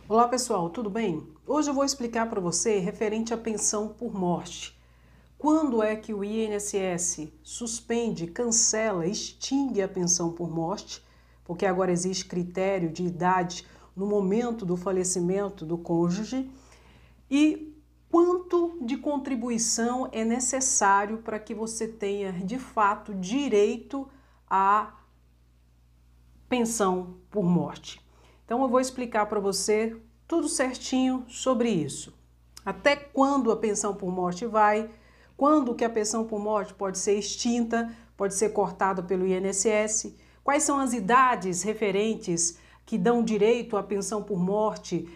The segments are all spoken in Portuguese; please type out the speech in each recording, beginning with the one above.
Olá pessoal, tudo bem? Hoje eu vou explicar para você referente à pensão por morte. Quando é que o INSS suspende, cancela, extingue a pensão por morte, porque agora existe critério de idade no momento do falecimento do cônjuge, e quanto de contribuição é necessário para que você tenha de fato direito à pensão por morte. Então eu vou explicar para você tudo certinho sobre isso. Até quando a pensão por morte vai, quando que a pensão por morte pode ser extinta, pode ser cortada pelo INSS, quais são as idades referentes que dão direito à pensão por morte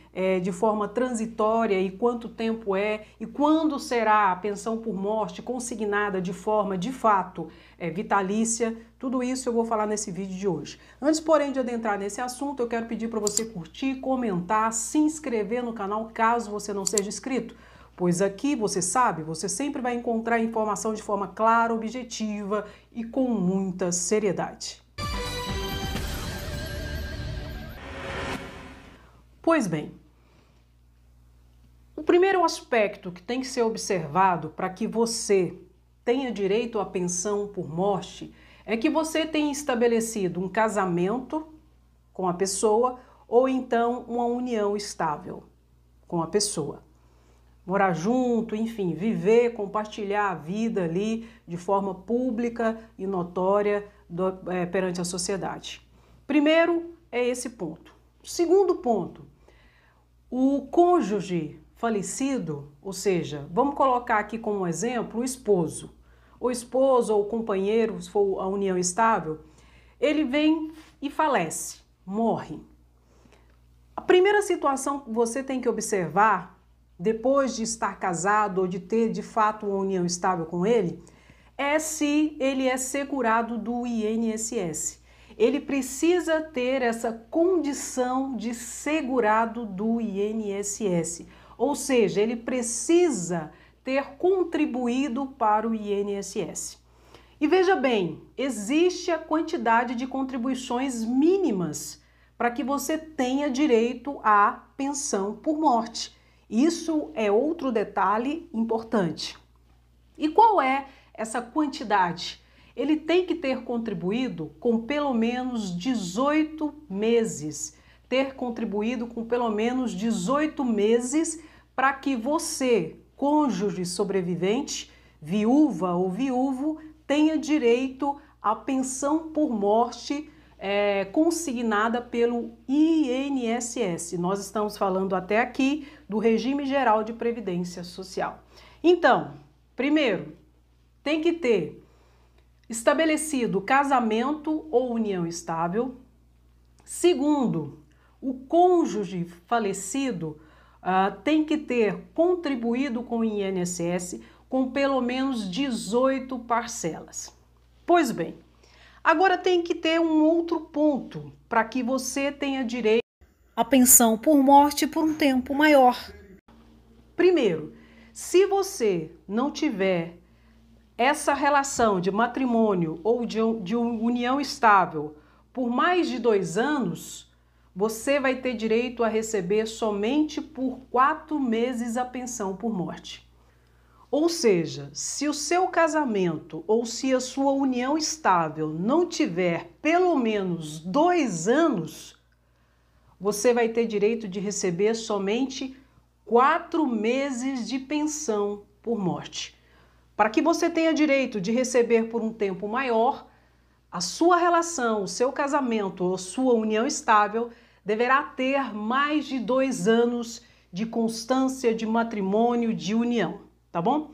de forma transitória e quanto tempo é, e quando será a pensão por morte consignada de forma, de fato, vitalícia. Tudo isso eu vou falar nesse vídeo de hoje. Antes, porém, de adentrar nesse assunto, eu quero pedir para você curtir, comentar, se inscrever no canal caso você não seja inscrito, pois aqui, você sabe, você sempre vai encontrar informação de forma clara, objetiva e com muita seriedade. Pois bem, o primeiro aspecto que tem que ser observado para que você tenha direito à pensão por morte é que você tenha estabelecido um casamento com a pessoa ou então uma união estável com a pessoa. Morar junto, enfim, viver, compartilhar a vida ali de forma pública e notória perante a sociedade. Primeiro é esse ponto. Segundo ponto, o cônjuge falecido, ou seja, vamos colocar aqui como exemplo o esposo. O esposo ou o companheiro, se for a união estável, ele vem e falece, morre. A primeira situação que você tem que observar, depois de estar casado ou de ter de fato uma união estável com ele, é se ele é segurado do INSS. Ele precisa ter essa condição de segurado do INSS, ou seja, ele precisa ter contribuído para o INSS. E veja bem, existe a quantidade de contribuições mínimas para que você tenha direito à pensão por morte. Isso é outro detalhe importante. E qual é essa quantidade? Ele tem que ter contribuído com pelo menos 18 meses. Ter contribuído com pelo menos 18 meses para que você, cônjuge sobrevivente, viúva ou viúvo, tenha direito à pensão por morte consignada pelo INSS. Nós estamos falando até aqui do Regime Geral de Previdência Social. Então, primeiro, tem que ter estabelecido casamento ou união estável. Segundo, o cônjuge falecido tem que ter contribuído com o INSS com pelo menos 18 parcelas. Pois bem, agora tem que ter um outro ponto para que você tenha direito à pensão por morte por um tempo maior. Primeiro, se você não tiver essa relação de matrimônio ou de união estável por mais de 2 anos, você vai ter direito a receber somente por 4 meses a pensão por morte. Ou seja, se o seu casamento ou se a sua união estável não tiver pelo menos 2 anos, você vai ter direito de receber somente 4 meses de pensão por morte. Para que você tenha direito de receber por um tempo maior, a sua relação, o seu casamento ou sua união estável deverá ter mais de 2 anos de constância de matrimônio, de união, tá bom?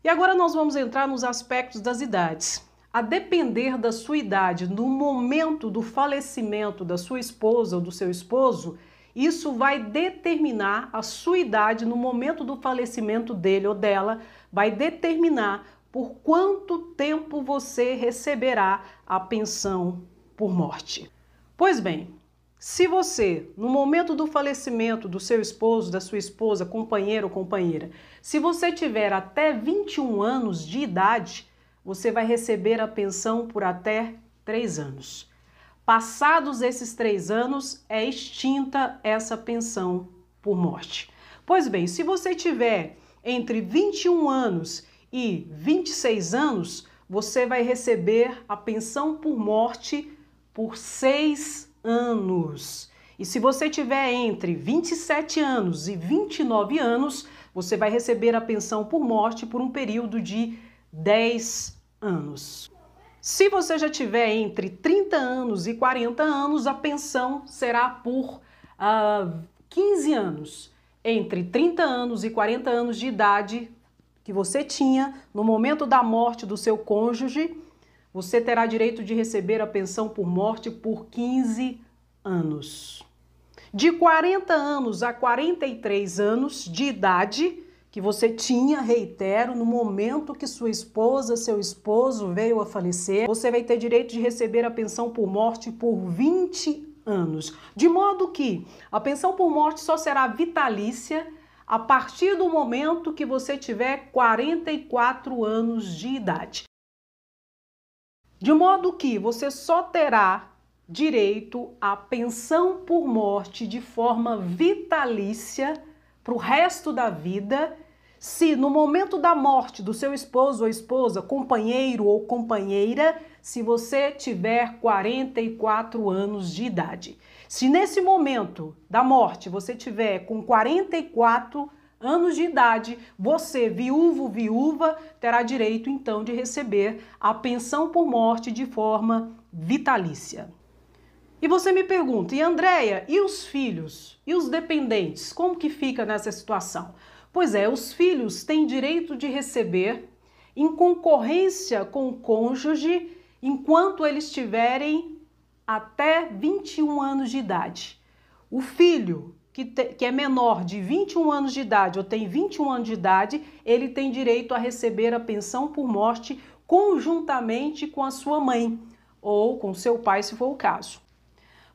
E agora nós vamos entrar nos aspectos das idades. A depender da sua idade, no momento do falecimento da sua esposa ou do seu esposo, isso vai determinar a sua idade no momento do falecimento dele ou dela, vai determinar por quanto tempo você receberá a pensão por morte. Pois bem, se você, no momento do falecimento do seu esposo, da sua esposa, companheiro ou companheira, se você tiver até 21 anos de idade, você vai receber a pensão por até 3 anos. Passados esses 3 anos, é extinta essa pensão por morte. Pois bem, se você tiver entre 21 anos e 26 anos, você vai receber a pensão por morte por 6 anos. E se você tiver entre 27 anos e 29 anos, você vai receber a pensão por morte por um período de 10 anos. Se você já tiver entre 30 anos e 40 anos, a pensão será por 15 anos. Entre 30 anos e 40 anos de idade que você tinha no momento da morte do seu cônjuge, você terá direito de receber a pensão por morte por 15 anos. De 40 anos a 43 anos de idade que você tinha, reitero, no momento que sua esposa, seu esposo veio a falecer, você vai ter direito de receber a pensão por morte por 20 anos. De modo que a pensão por morte só será vitalícia a partir do momento que você tiver 44 anos de idade. De modo que você só terá direito à pensão por morte de forma vitalícia para o resto da vida, se no momento da morte do seu esposo ou esposa, companheiro ou companheira, se você tiver 44 anos de idade. Se nesse momento da morte você tiver com 44 anos de idade, você, viúvo, viúva, terá direito então de receber a pensão por morte de forma vitalícia. E você me pergunta, e Andréia, e os filhos? E os dependentes? Como que fica nessa situação? Pois é, os filhos têm direito de receber em concorrência com o cônjuge enquanto eles tiverem até 21 anos de idade. O filho que é menor de 21 anos de idade ou tem 21 anos de idade, ele tem direito a receber a pensão por morte conjuntamente com a sua mãe ou com seu pai, se for o caso.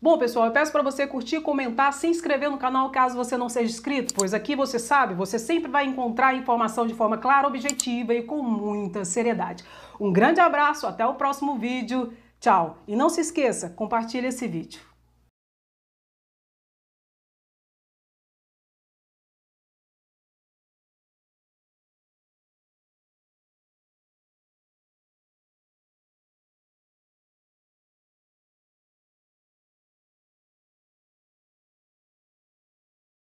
Bom, pessoal, eu peço para você curtir, comentar, se inscrever no canal caso você não seja inscrito, pois aqui você sabe, você sempre vai encontrar informação de forma clara, objetiva e com muita seriedade. Um grande abraço, até o próximo vídeo, tchau! E não se esqueça, compartilhe esse vídeo.